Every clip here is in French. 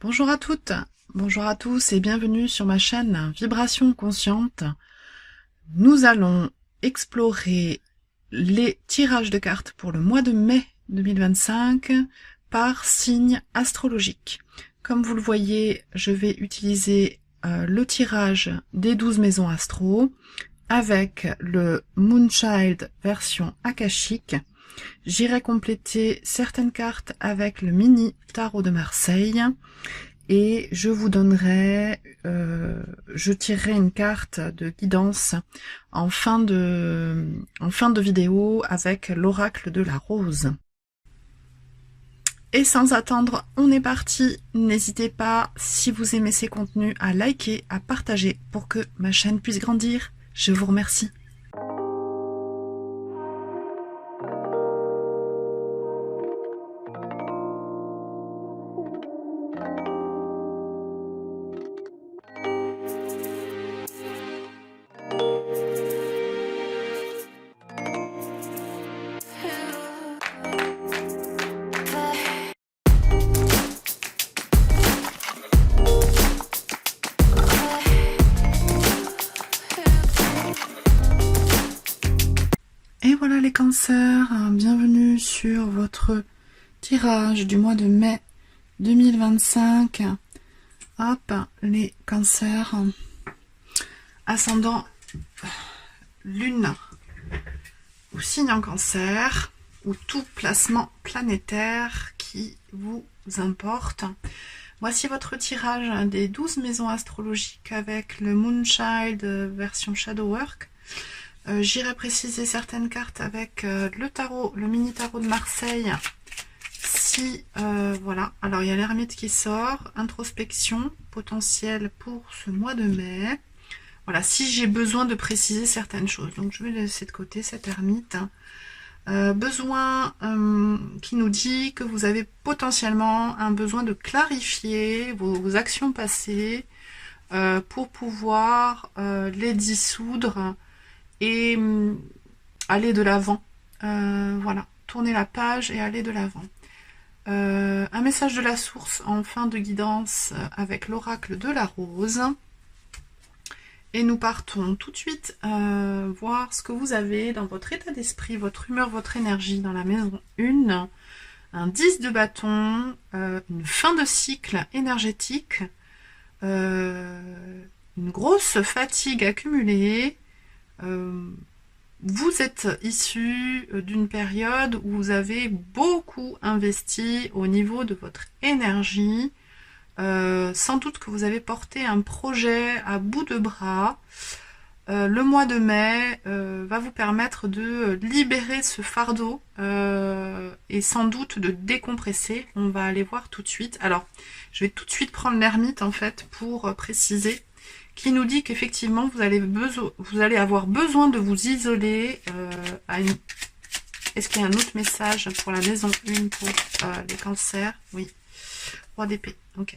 Bonjour à toutes, bonjour à tous et bienvenue sur ma chaîne Vibration Consciente. Nous allons explorer les tirages de cartes pour le mois de mai 2025 par signe astrologique. Comme vous le voyez, je vais utiliser le tirage des 12 maisons astro avec le Moonchild version akashique. J'irai compléter certaines cartes avec le mini tarot de Marseille et je vous donnerai, je tirerai une carte de guidance en fin de vidéo avec l'oracle de la rose. Et sans attendre, on est parti. N'hésitez pas, si vous aimez ces contenus, à liker, à partager pour que ma chaîne puisse grandir. Je vous remercie. Et voilà les cancers, bienvenue sur votre tirage du mois de mai 2025. Hop, les cancers, ascendant lune ou signe en cancer, ou tout placement planétaire qui vous importe. Voici votre tirage des 12 maisons astrologiques avec le Moonchild version Shadowwork. J'irai préciser certaines cartes avec le tarot, le mini tarot de Marseille. Si, voilà, alors il y a l'ermite qui sort, introspection potentielle pour ce mois de mai. Voilà, si j'ai besoin de préciser certaines choses. Donc je vais laisser de côté cette ermite. Besoin qui nous dit que vous avez potentiellement un besoin de clarifier vos actions passées pour pouvoir les dissoudre et aller de l'avant. Voilà, tourner la page et aller de l'avant. Un message de la source en fin de guidance avec l'oracle de la rose. Et nous partons tout de suite voir ce que vous avez dans votre état d'esprit, votre humeur, votre énergie dans la maison 1. Un 10 de bâton, une fin de cycle énergétique, une grosse fatigue accumulée. Vous êtes issu d'une période où vous avez beaucoup investi au niveau de votre énergie. Sans doute que vous avez porté un projet à bout de bras. Le mois de mai va vous permettre de libérer ce fardeau et sans doute de décompresser. On va aller voir tout de suite. Alors, je vais tout de suite prendre l'ermite en fait pour préciser, qui nous dit qu'effectivement vous allez avoir besoin de vous isoler Est-ce qu'il y a un autre message pour la maison 1 pour les cancers? Oui. Roi d'épée, ok.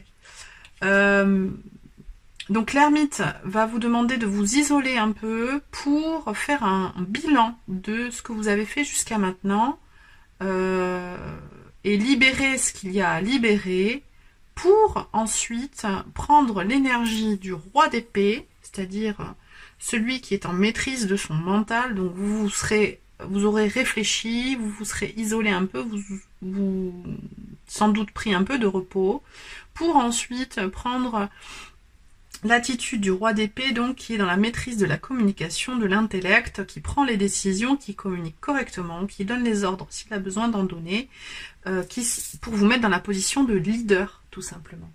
Donc l'ermite va vous demander de vous isoler un peu pour faire un bilan de ce que vous avez fait jusqu'à maintenant et libérer ce qu'il y a à libérer pour ensuite prendre l'énergie du roi d'épée, c'est-à-dire celui qui est en maîtrise de son mental. Donc vous aurez réfléchi, vous vous serez isolé un peu, vous sans doute pris un peu de repos, pour ensuite prendre l'attitude du roi d'épée, donc qui est dans la maîtrise de la communication, de l'intellect, qui prend les décisions, qui communique correctement, qui donne les ordres s'il a besoin d'en donner, pour vous mettre dans la position de leader, tout simplement.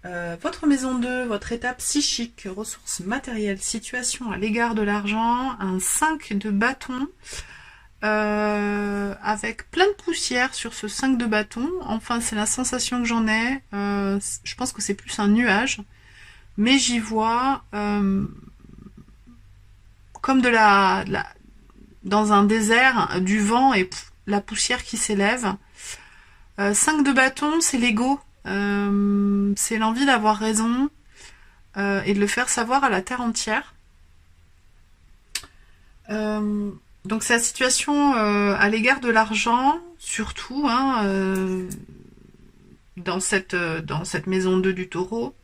Votre maison 2, votre état psychique, ressources matérielles, situation à l'égard de l'argent, un 5 de bâton, avec plein de poussière sur ce 5 de bâton. Enfin, c'est la sensation que j'en ai. Je pense que c'est plus un nuage. Mais j'y vois comme dans un désert, du vent et la poussière qui s'élève. 5 de bâton, c'est l'ego. C'est l'envie d'avoir raison et de le faire savoir à la terre entière. Donc c'est la situation à l'égard de l'argent, surtout. dans cette maison 2 du taureau,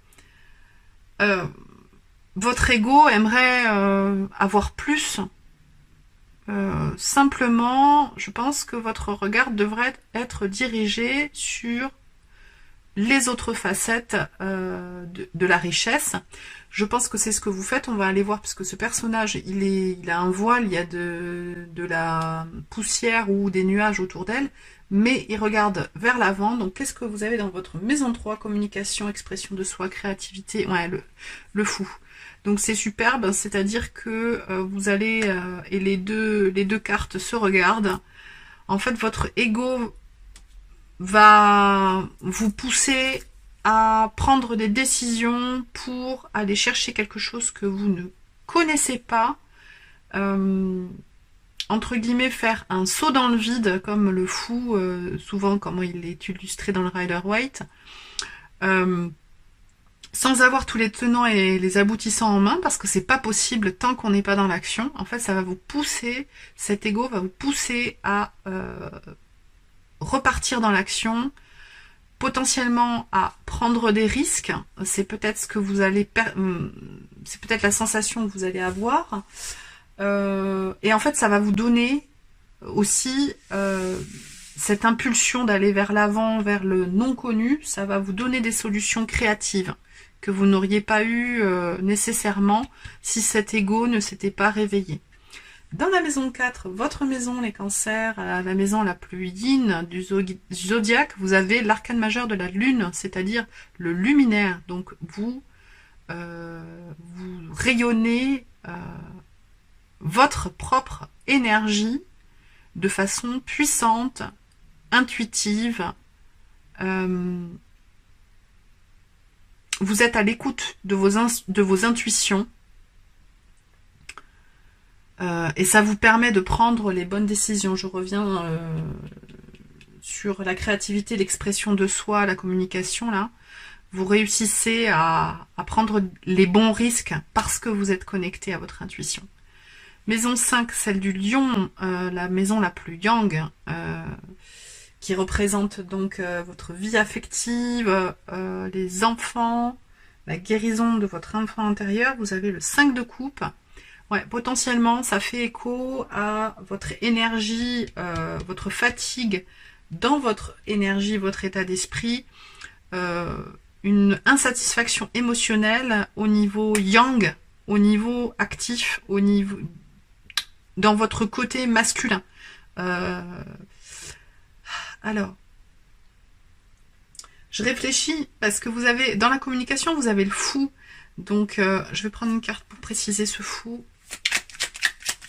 votre ego aimerait avoir plus. Simplement, je pense que votre regard devrait être dirigé sur les autres facettes de la richesse. Je pense que c'est ce que vous faites. On va aller voir, parce que ce personnage, il a un voile, il y a de la poussière ou des nuages autour d'elle, mais il regarde vers l'avant. Donc, qu'est-ce que vous avez dans votre maison 3? Communication, expression de soi, créativité. Ouais, le fou. Donc, c'est superbe, c'est-à-dire que vous allez, et les deux cartes se regardent. En fait, votre ego va vous pousser à prendre des décisions pour aller chercher quelque chose que vous ne connaissez pas, entre guillemets faire un saut dans le vide comme le fou, souvent comment il est illustré dans le Rider-Waite, sans avoir tous les tenants et les aboutissants en main, parce que c'est pas possible tant qu'on n'est pas dans l'action. En fait, ça va vous pousser, cet ego va vous pousser à repartir dans l'action, potentiellement à prendre des risques. C'est peut-être ce que vous allez c'est peut-être la sensation que vous allez avoir. Et en fait, ça va vous donner aussi cette impulsion d'aller vers l'avant, vers le non connu. Ça va vous donner des solutions créatives que vous n'auriez pas eu nécessairement si cet ego ne s'était pas réveillé. Dans la maison 4, votre maison, les cancers, la maison la plus yin du zodiaque, vous avez l'arcane majeur de la lune, c'est-à-dire le luminaire. Donc vous rayonnez votre propre énergie de façon puissante, intuitive. Vous êtes à l'écoute de vos intuitions. Et ça vous permet de prendre les bonnes décisions. Je reviens sur la créativité, l'expression de soi, la communication, là. Vous réussissez à prendre les bons risques parce que vous êtes connecté à votre intuition. Maison 5, celle du lion, la maison la plus yang, qui représente donc votre vie affective, les enfants, la guérison de votre enfant intérieur. Vous avez le 5 de coupe. Ouais, potentiellement, ça fait écho à votre énergie, votre fatigue dans votre énergie, votre état d'esprit, une insatisfaction émotionnelle au niveau yang, au niveau actif, au niveau dans votre côté masculin. Alors, je réfléchis parce que vous avez dans la communication, vous avez le fou. Donc, je vais prendre une carte pour préciser ce fou.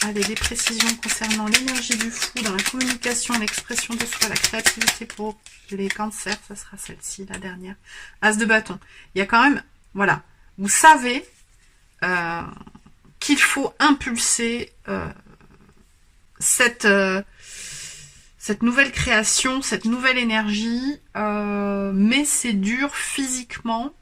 Allez, des précisions concernant l'énergie du fou dans la communication, l'expression de soi, la créativité pour les cancers. Ça sera celle-ci, la dernière. As de bâton. Il y a quand même, voilà, vous savez qu'il faut impulser cette nouvelle création, cette nouvelle énergie, mais c'est dur physiquement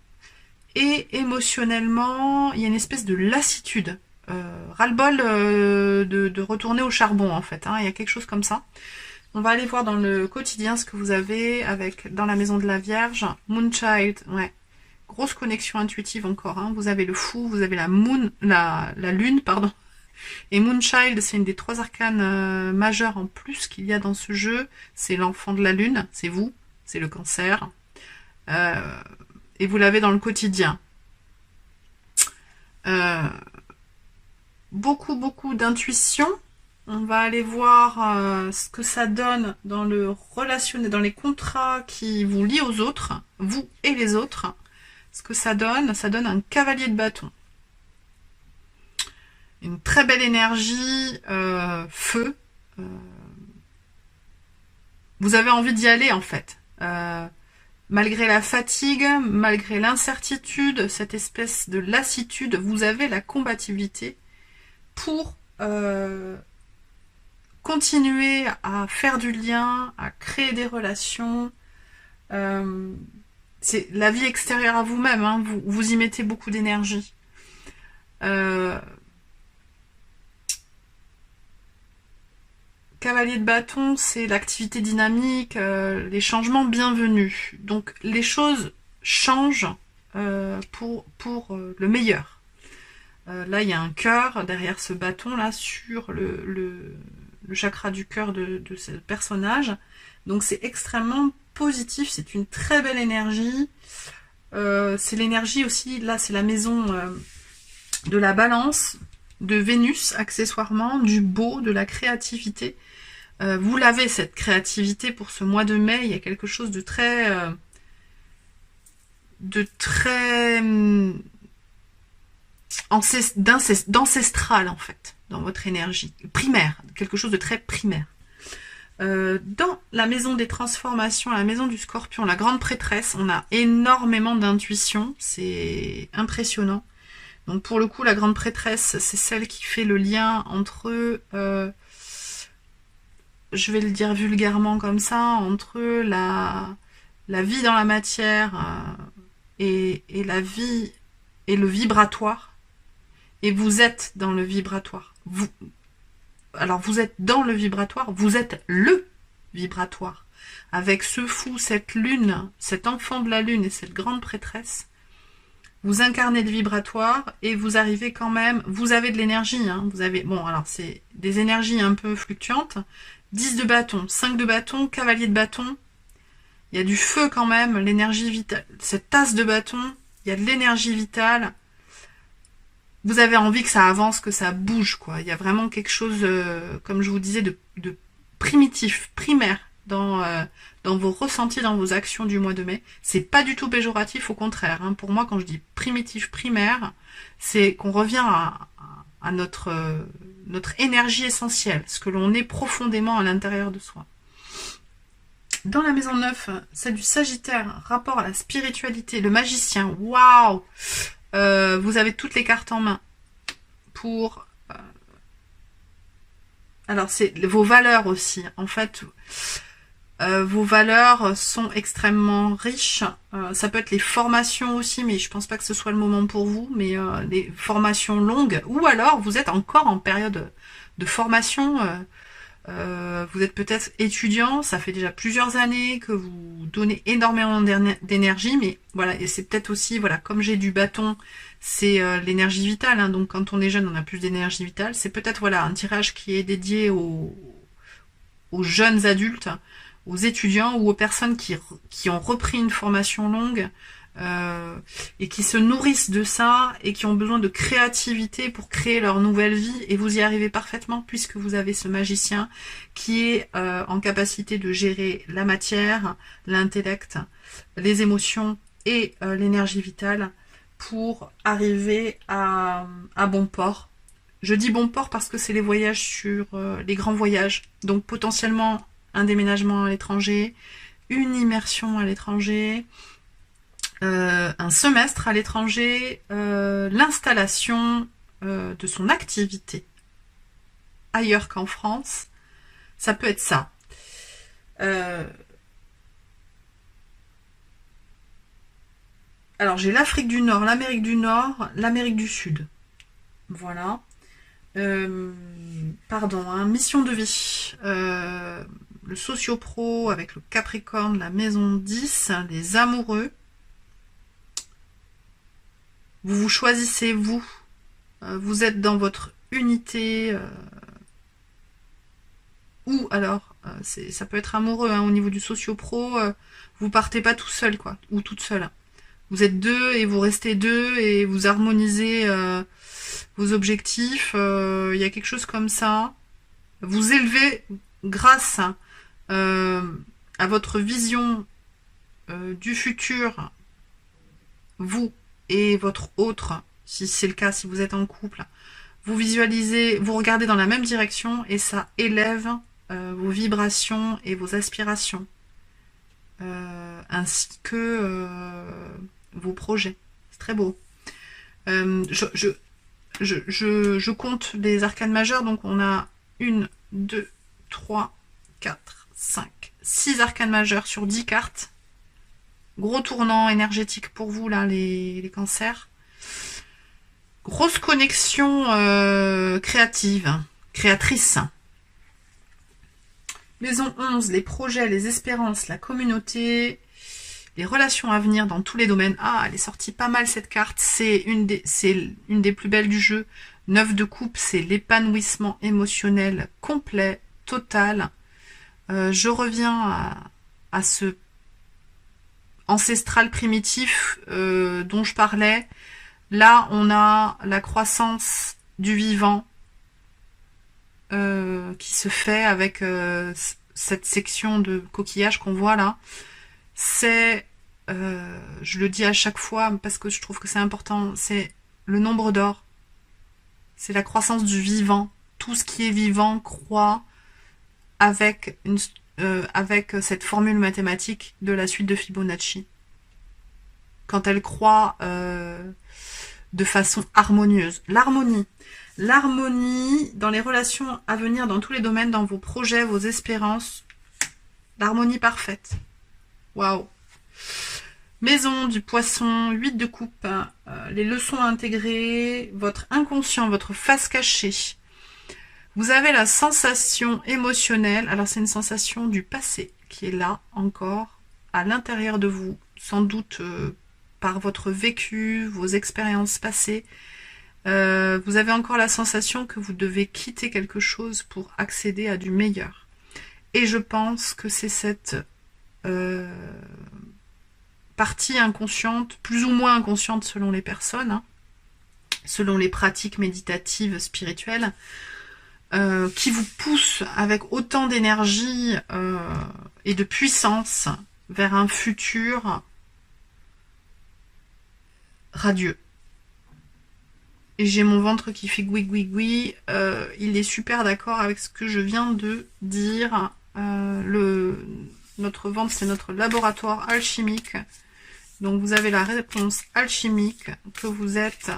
et émotionnellement. Il y a une espèce de lassitude. Ras-le-bol de retourner au charbon en fait, hein. Il y a quelque chose comme ça. On va aller voir dans le quotidien ce que vous avez avec dans la maison de la Vierge. Moonchild, ouais, grosse connexion intuitive encore, hein. Vous avez le fou, vous avez la lune, pardon. Et Moonchild, c'est une des 3 arcanes majeures en plus qu'il y a dans ce jeu. C'est l'enfant de la lune, c'est vous, c'est le cancer. Et vous l'avez dans le quotidien. Beaucoup d'intuition. On va aller voir ce que ça donne dans le relationnel, dans les contrats qui vous lient aux autres, vous et les autres. Ce que ça donne un cavalier de bâton. Une très belle énergie, feu. Vous avez envie d'y aller en fait. Malgré la fatigue, malgré l'incertitude, cette espèce de lassitude, vous avez la combativité pour continuer à faire du lien, à créer des relations. C'est la vie extérieure à vous-même, hein, vous y mettez beaucoup d'énergie. Cavalier cavalier de bâton, c'est l'activité dynamique, les changements bienvenus. Donc les choses changent pour le meilleur. Là, il y a un cœur derrière ce bâton, là, sur le chakra du cœur de ce personnage. Donc c'est extrêmement positif, c'est une très belle énergie. C'est l'énergie aussi, là, c'est la maison de la balance, de Vénus, accessoirement, du beau, de la créativité. Vous l'avez, cette créativité, pour ce mois de mai. Il y a quelque chose de très d'ancestral, en fait, dans votre énergie. Primaire, quelque chose de très primaire. Dans la maison des transformations, la maison du Scorpion, la grande prêtresse, on a énormément d'intuition. C'est impressionnant. Donc pour le coup, la grande prêtresse, c'est celle qui fait le lien entre, je vais le dire vulgairement comme ça, entre la vie dans la matière et la vie et le vibratoire. Et vous êtes dans le vibratoire. Alors vous êtes dans le vibratoire, vous êtes le vibratoire. Avec ce fou, cette lune, cet enfant de la lune et cette grande prêtresse, vous incarnez le vibratoire et vous arrivez quand même, vous avez de l'énergie, hein, vous avez, bon alors c'est des énergies un peu fluctuantes, 10 de bâton, 5 de bâton, cavalier de bâton, il y a du feu quand même, l'énergie vitale, cette tasse de bâton, il y a de l'énergie vitale, vous avez envie que ça avance, que ça bouge, quoi, il y a vraiment quelque chose, comme je vous disais, de primitif, primaire, dans vos ressentis, dans vos actions du mois de mai. C'est pas du tout péjoratif, au contraire. Hein. Pour moi, quand je dis primitif, primaire, c'est qu'on revient à notre énergie essentielle, ce que l'on est profondément à l'intérieur de soi. Dans la maison 9, c'est du Sagittaire, rapport à la spiritualité, le magicien. Waouh! Vous avez toutes les cartes en main pour... alors, c'est vos valeurs aussi. En fait... vos valeurs sont extrêmement riches. Ça peut être les formations aussi, mais je pense pas que ce soit le moment pour vous. Mais les formations longues, ou alors vous êtes encore en période de formation. Vous êtes peut-être étudiant, ça fait déjà plusieurs années que vous donnez énormément d'énergie, mais voilà, et c'est peut-être aussi, voilà, comme j'ai du bâton, c'est l'énergie vitale. Hein, donc quand on est jeune, on a plus d'énergie vitale. C'est peut-être voilà un tirage qui est dédié aux jeunes adultes, aux étudiants ou aux personnes qui ont repris une formation longue et qui se nourrissent de ça et qui ont besoin de créativité pour créer leur nouvelle vie. Et vous y arrivez parfaitement puisque vous avez ce magicien qui est en capacité de gérer la matière, l'intellect, les émotions et l'énergie vitale pour arriver à bon port. Je dis bon port parce que c'est les voyages sur les grands voyages. Donc potentiellement un déménagement à l'étranger, une immersion à l'étranger, un semestre à l'étranger, l'installation de son activité ailleurs qu'en France. Ça peut être ça. Alors j'ai l'Afrique du Nord, l'Amérique du Nord, l'Amérique du Sud. Voilà. Pardon, hein, mission de vie. Le socio-pro avec le Capricorne, la maison 10, les amoureux. Vous vous choisissez, vous. Vous êtes dans votre unité. Ou alors, ça peut être amoureux, hein, au niveau du socio-pro, vous partez pas tout seul, quoi, ou toute seule. Vous êtes deux et vous restez deux et vous harmonisez vos objectifs. Il y a quelque chose comme ça. Vous élevez grâce à votre vision du futur, vous et votre autre, si c'est le cas, si vous êtes en couple, vous visualisez, vous regardez dans la même direction et ça élève vos vibrations et vos aspirations, ainsi que vos projets. C'est très beau. Je compte les arcanes majeures, donc on a 1, 2, 3, 4, 5, 6 arcanes majeures sur 10 cartes. Gros tournant énergétique pour vous, là, les cancers. Grosse connexion créative, créatrice. Maison 11, les projets, les espérances, la communauté, les relations à venir dans tous les domaines. Ah, elle est sortie pas mal cette carte. C'est une des plus belles du jeu. 9 de coupe, c'est l'épanouissement émotionnel complet, total. Je reviens à ce ancestral primitif dont je parlais. Là, on a la croissance du vivant qui se fait avec cette section de coquillage qu'on voit là. C'est, je le dis à chaque fois parce que je trouve que c'est important, c'est le nombre d'or. C'est la croissance du vivant. Tout ce qui est vivant croît avec cette formule mathématique de la suite de Fibonacci. Quand elle croît de façon harmonieuse. L'harmonie. L'harmonie dans les relations à venir, dans tous les domaines, dans vos projets, vos espérances. L'harmonie parfaite. Waouh. Maison du poisson, 8 de coupe, les leçons à intégrer, votre inconscient, votre face cachée. Vous avez la sensation émotionnelle, alors c'est une sensation du passé qui est là encore, à l'intérieur de vous, sans doute par votre vécu, vos expériences passées. Vous avez encore la sensation que vous devez quitter quelque chose pour accéder à du meilleur. Et je pense que c'est cette partie inconsciente, plus ou moins inconsciente selon les personnes, hein, selon les pratiques méditatives, spirituelles, qui vous pousse avec autant d'énergie et de puissance vers un futur radieux. Et j'ai mon ventre qui fait gui gui gui. Il est super d'accord avec ce que je viens de dire. Notre ventre, c'est notre laboratoire alchimique. Donc vous avez la réponse alchimique que vous êtes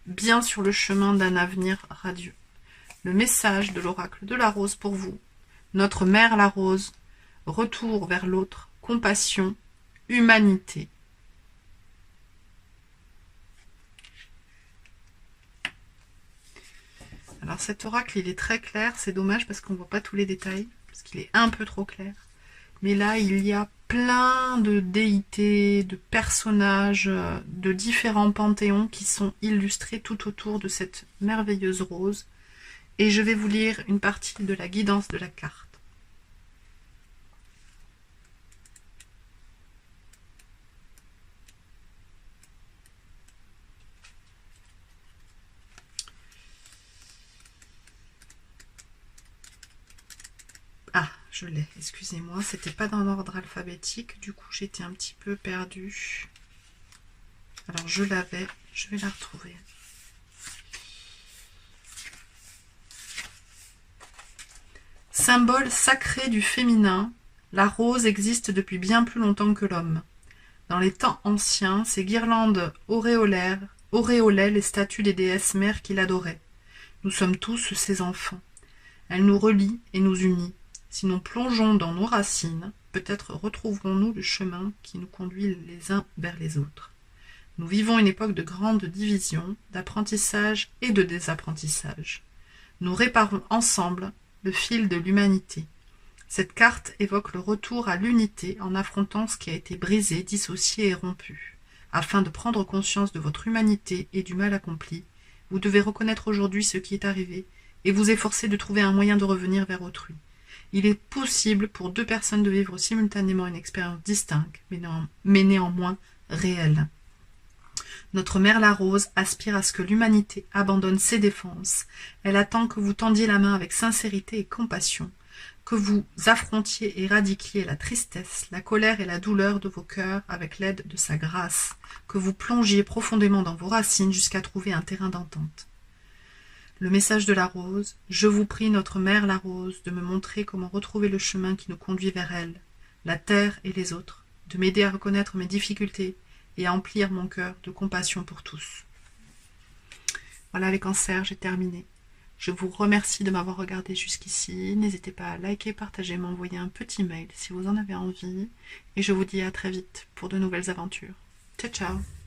bien sur le chemin d'un avenir radieux. Le message de l'oracle de la rose pour vous. Notre mère la rose, retour vers l'autre, compassion, humanité. Alors cet oracle, il est très clair, c'est dommage parce qu'on ne voit pas tous les détails, parce qu'il est un peu trop clair. Mais là, il y a plein de déités, de personnages, de différents panthéons qui sont illustrés tout autour de cette merveilleuse rose. Et je vais vous lire une partie de la guidance de la carte. Ah, je l'ai, excusez-moi, c'était pas dans l'ordre alphabétique, du coup j'étais un petit peu perdue. Alors je l'avais, je vais la retrouver. Symbole sacré du féminin, la rose existe depuis bien plus longtemps que l'homme. Dans les temps anciens, ces guirlandes auréolaient les statues des déesses mères qui l'adoraient. Nous sommes tous ses enfants. Elle nous relie et nous unit. Si nous plongeons dans nos racines, peut-être retrouverons-nous le chemin qui nous conduit les uns vers les autres. Nous vivons une époque de grande division, d'apprentissage et de désapprentissage. Nous réparons ensemble le fil de l'humanité. Cette carte évoque le retour à l'unité en affrontant ce qui a été brisé, dissocié et rompu. Afin de prendre conscience de votre humanité et du mal accompli, vous devez reconnaître aujourd'hui ce qui est arrivé et vous efforcer de trouver un moyen de revenir vers autrui. Il est possible pour deux personnes de vivre simultanément une expérience distincte, mais néanmoins réelle. Notre mère la rose aspire à ce que l'humanité abandonne ses défenses. Elle attend que vous tendiez la main avec sincérité et compassion, que vous affrontiez et éradiquiez la tristesse, la colère et la douleur de vos cœurs avec l'aide de sa grâce, que vous plongiez profondément dans vos racines jusqu'à trouver un terrain d'entente. Le message de la rose, je vous prie, notre mère la rose, de me montrer comment retrouver le chemin qui nous conduit vers elle, la terre et les autres, de m'aider à reconnaître mes difficultés et à emplir mon cœur de compassion pour tous. Voilà les cancers, j'ai terminé. Je vous remercie de m'avoir regardé jusqu'ici. N'hésitez pas à liker, partager, m'envoyer un petit mail si vous en avez envie. Et je vous dis à très vite pour de nouvelles aventures. Ciao, ciao!